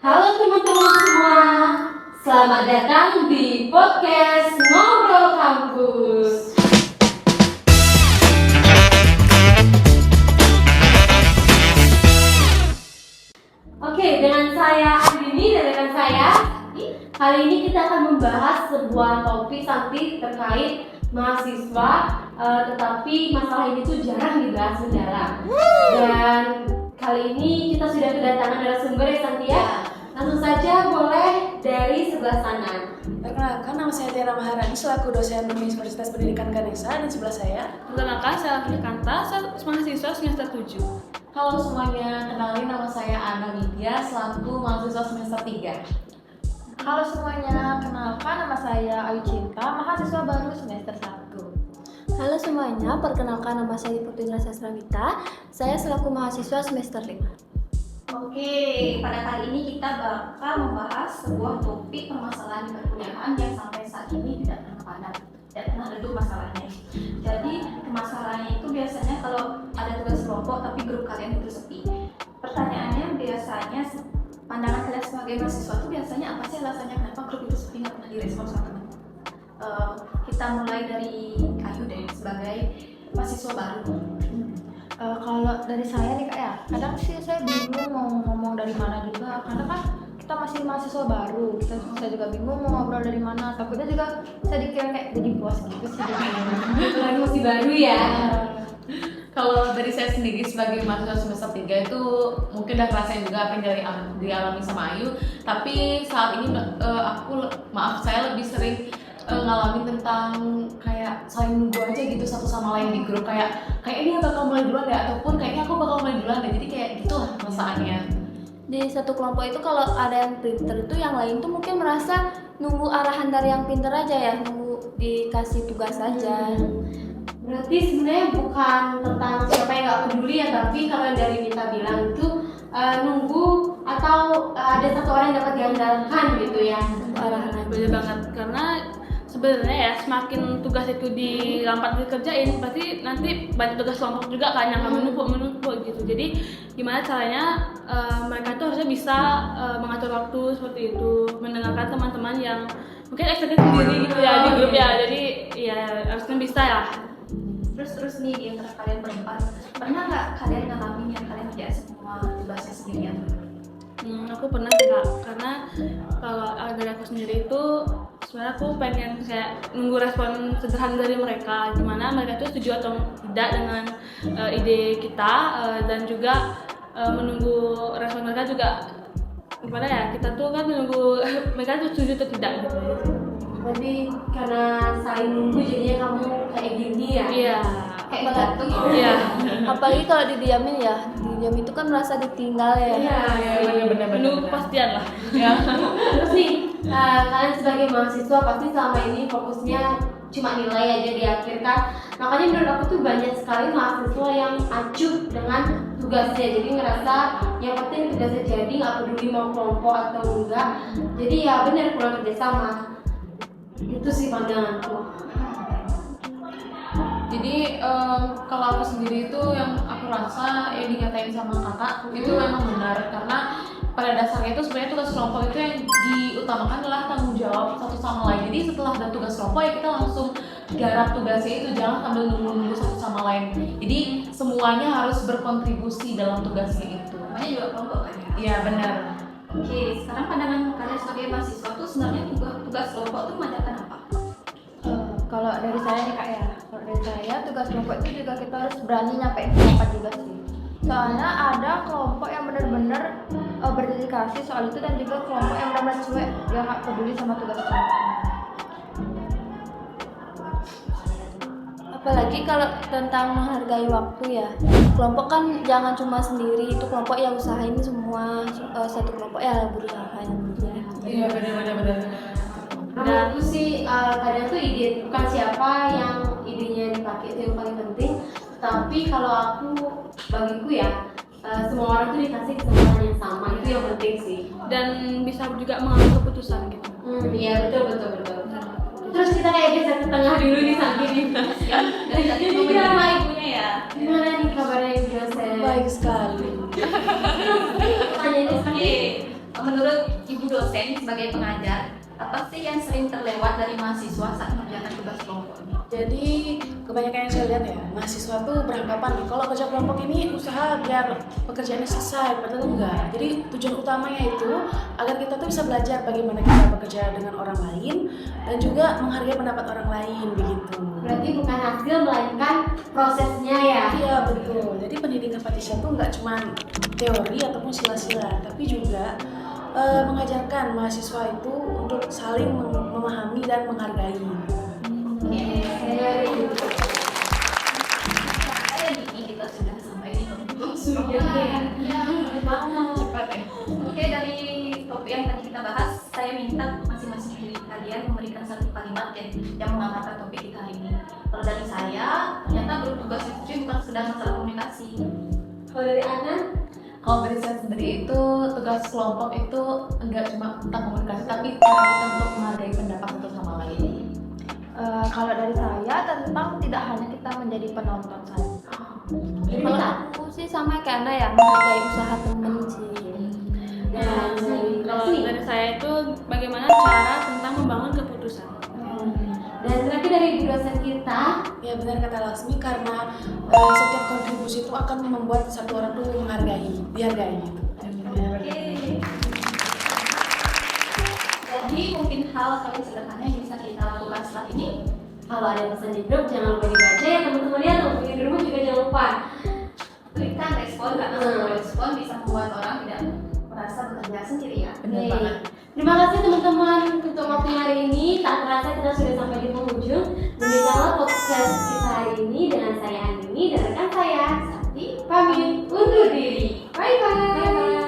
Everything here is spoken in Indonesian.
Halo teman-teman semua, selamat datang di podcast Ngobrol Kampus. Oke, dengan saya Andini dan rekan saya, kali ini kita akan membahas sebuah topik nanti terkait mahasiswa, tetapi masalah ini tuh jarang dibahas mendalam. Dan kali ini kita sudah kedatangan narasumber ya Santi ya. Langsung saja boleh dari sebelah sana. Perkenalkan, nama saya Tiara Maharani selaku dosen Universitas Pendidikan Ganesha, dan sebelah saya Perkenalkan, saya Alvin Kanta, mahasiswa semester 7. Halo semuanya, kenalin nama saya Ana Widya selaku mahasiswa semester 3. Halo semuanya, kenalkan nama saya Ayu Cinta, mahasiswa baru semester 1. Halo semuanya, perkenalkan nama saya Putri Sastrawita, saya selaku mahasiswa semester 5. Oke, pada kali ini kita bakal membahas sebuah topik permasalahan di perkuliahan yang sampai saat ini tidak pernah padam, tidak pernah redup masalahnya. Jadi permasalahannya itu biasanya kalau ada tugas kelompok tapi grup kalian itu sepi. Pertanyaannya biasanya pandangan kalian sebagai mahasiswa itu biasanya apa sih alasannya kenapa grup itu sepi, nggak pernah direspon sama teman? Kita mulai dari Ayu deh sebagai mahasiswa baru. Kalau dari saya nih Kak ya, kadang sih saya bingung mau ngomong dari mana juga, karena kan kita masih mahasiswa baru, saya juga bingung mau ngobrol dari mana, takutnya juga saya dikira kayak jadi bos gitu sih. Lagi masih baru ya. Kalau dari saya sendiri sebagai mahasiswa semester 3 itu mungkin udah ngerasain juga apa yang dialami sama Ayu. Tapi saat ini saya lebih sering ngalamin tentang kayak saling nunggu aja gitu satu sama lain di grup, kayak ini bakal mulai duluan ya, ataupun kayaknya aku bakal mulai duluan ya, jadi kayak gitu lah perasaannya. Di satu kelompok itu kalau ada yang pinter itu yang lain tuh mungkin merasa nunggu arahan dari yang pinter aja ya, nunggu dikasih tugas aja. Berarti sebenarnya bukan tentang siapa yang nggak peduli ya, tapi kalau yang dari Mita bilang itu nunggu atau ada satu orang yang dapat diandalkan gitu ya. Arahan aja. Bener banget, karena sebenarnya ya semakin tugas itu dilambat dikerjain, pasti nanti banyak tugas kelompok juga kan yang akan menumpuk gitu. Jadi gimana caranya mereka tuh harusnya bisa mengatur waktu seperti itu, mendengarkan teman-teman yang mungkin eksekutif sendiri gitu ya di grup ya. Jadi ya harusnya bisa ya. Terus nih di antara kalian berempat, pernah nggak kalian ngalamin yang kalian kerjain semua tugasnya sendirian? Aku pernah Kak, karena kalau dari aku sendiri itu sebenarnya aku pengen kayak nunggu respon sederhana dari mereka, gimana mereka itu setuju atau tidak dengan ide kita, dan juga menunggu respon mereka juga gimana ya, kita tuh kan menunggu mereka tuh setuju atau tidak gitu. Jadi karena saling nunggu jadinya kamu kayak gini ya? Iya. Kayak batu gitu. Iya. Apalagi kalau didiamin ya, didiam itu kan merasa ditinggal ya. Iya. Bener-bener. Menunggu kepastian lah. Ya. Terus nih, kalian sebagai mahasiswa pasti selama ini fokusnya cuma nilai aja di akhir kan. Makanya menurut aku tuh banyak sekali mahasiswa yang acuh dengan tugasnya. Jadi ngerasa yang penting tugasnya jadi, nggak peduli mau kelompok atau enggak. Jadi ya benar kurang kerjasama. Itu sih pandanganku. Jadi kalau aku sendiri itu yang aku rasa yang dikatain sama kakak itu memang benar, karena pada dasarnya itu sebenarnya tugas kelompok itu yang diutamakan adalah tanggung jawab satu sama lain. Jadi setelah ada tugas kelompok ya kita langsung garap tugasnya itu, jangan sambil nunggu-nunggu satu sama lain. Jadi semuanya harus berkontribusi dalam tugasnya itu. Namanya juga kelompok kan ya? Iya benar. Oke, sekarang pandangan kalian sebagai mahasiswa tuh sebenarnya tugas kelompok tuh menandakan apa? Kalau dari saya nih Kak ya, kalau dari saya tugas kelompok itu juga kita harus berani nyampein pendapat juga sih. Soalnya ada kelompok yang benar-benar berdedikasi soal itu, dan juga kelompok yang benar-benar cuek, dia nggak peduli sama tugas kelompoknya. Apalagi kalau tentang menghargai waktu ya, kelompok kan jangan cuma sendiri, itu kelompok yang usahain semua, satu kelompok ya berusaha juga. Iya benar. Menurutku sih kadang tuh ide bukan siapa yang idenya dipakai itu yang paling penting, tapi kalau aku bagiku ya semua orang tuh dikasih kesempatan yang sama, itu yang penting sih. Dan bisa juga mengambil keputusan gitu. Iya betul. Terus kita kayak geser ke tengah dulu nih samping nih. Dari tadi ngomongin sama ibunya ya. Gimana nih kabarnya ibu dosen? Baik sekali. Tanya nih Oke, menurut dosen sebagai pengajar, apa sih yang sering terlewat dari mahasiswa saat mengerjakan tugas kelompok ini? Jadi kebanyakan yang saya lihat ya, mahasiswa tuh beranggapan nih kalau kerja kelompok ini usaha biar pekerjaannya selesai, padahal enggak. Jadi tujuan utamanya itu agar kita tuh bisa belajar bagaimana kita bekerja dengan orang lain dan juga menghargai pendapat orang lain begitu. Berarti bukan hasil melainkan prosesnya ya. Iya betul. Jadi pendidikan Patisha tuh nggak cuma teori ataupun sila-sila, tapi juga mengajarkan mahasiswa itu untuk saling memahami dan menghargai. Kayak gini kita sudah sampai di penghujung. Cepat ya. Oke, dari topik yang tadi kita bahas, saya minta masing-masing dari kalian memberikan satu kalimat yang mengangkat topik kita hari ini. Kalau dari saya, ternyata bertugas itu bukan sekedar masalah komunikasi. Kalau dari Ana, Kalau dari saya sendiri itu tugas kelompok itu enggak cuma tentang komunikasi, tapi cara kita untuk menghargai pendapat satu sama lain. Kalau dari saya tentang tidak hanya kita menjadi penonton saja. Kalau aku sih sama kayak Anda ya, menghargai usaha temen sih. Dan kalau dari saya itu bagaimana cara tentang membangun keputusan. dan terakhir dari ibu dosen kita, Ya benar kata Lasmi, karena setiap kontribusi itu akan membuat satu orang tuh dihargai gitu. Oke. Jadi mungkin hal paling sederhana yang bisa kita lakukan setelah ini. kalau ada pesan di grup jangan lupa dibaca ya teman-teman ya. Teman-teman di rumah juga jangan lupa. Berikan respon, karena sebuah respon bisa membuat orang tidak merasa bekerja sendiri ya. Benar Oke. banget. Terima kasih teman-teman untuk waktu hari ini. Tak terasa kita sudah sampai di penghujung. Demikianlah podcast kita hari ini dengan saya Andini dan rekan saya Sakti pamit undur diri. Bye bye. Bye bye.